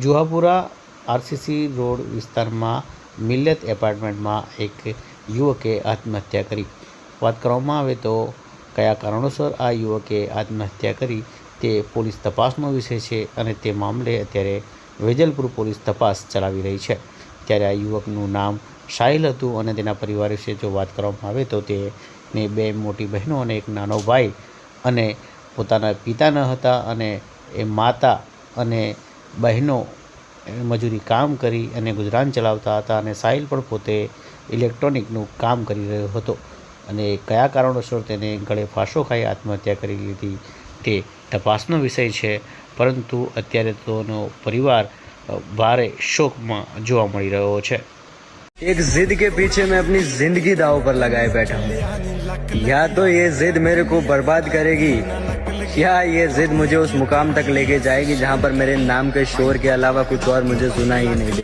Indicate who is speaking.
Speaker 1: Juhapura RCC road વિસ્તારમાં મિલ્લત એપાર્ટમેન્ટમાં એક યુવકે આત્મહત્યા કરી। વાત કરવામાં આવે તો કયા કારણોસર આ યુવકે આત્મહત્યા કરી તે પોલીસ તપાસનો વિષય છે અને તે મામલે અત્યારે વેજલપુર પોલીસ તપાસ ચલાવી રહી છે। ત્યારે આ યુવકનું નામ સાહિલ હતું અને તેના પરિવાર વિશે જો વાત કરવામાં આવે તો તેની 2 મોટી બહેનો અને એક નાનો ભાઈ અને પોતાના પિતા ન હતા અને એ માતા અને બહેનો મજૂરી કામ કરી અને ગુજરાન ચલાવતા હતા અને સાહિલ પણ પોતે ઇલેક્ટ્રોનિકનું કામ કરી રહ્યો હતો અને કયા કારણોસર તેને ગળે ફાંસો ખાઈ આત્મહત્યા કરી લીધી તે તપાસનો વિષય છે। પરંતુ અત્યારે તેનો પરિવાર ભારે શોકમાં જોવા મળી રહ્યો છે।
Speaker 2: एक जिद के पीछे मैं अपनी जिंदगी दाव पर लगाए बैठा हूँ। या तो ये जिद मेरे को बर्बाद करेगी या ये जिद मुझे उस मुकाम तक लेके जाएगी जहाँ पर मेरे नाम के शोर के अलावा कुछ और मुझे सुना ही नहीं दे।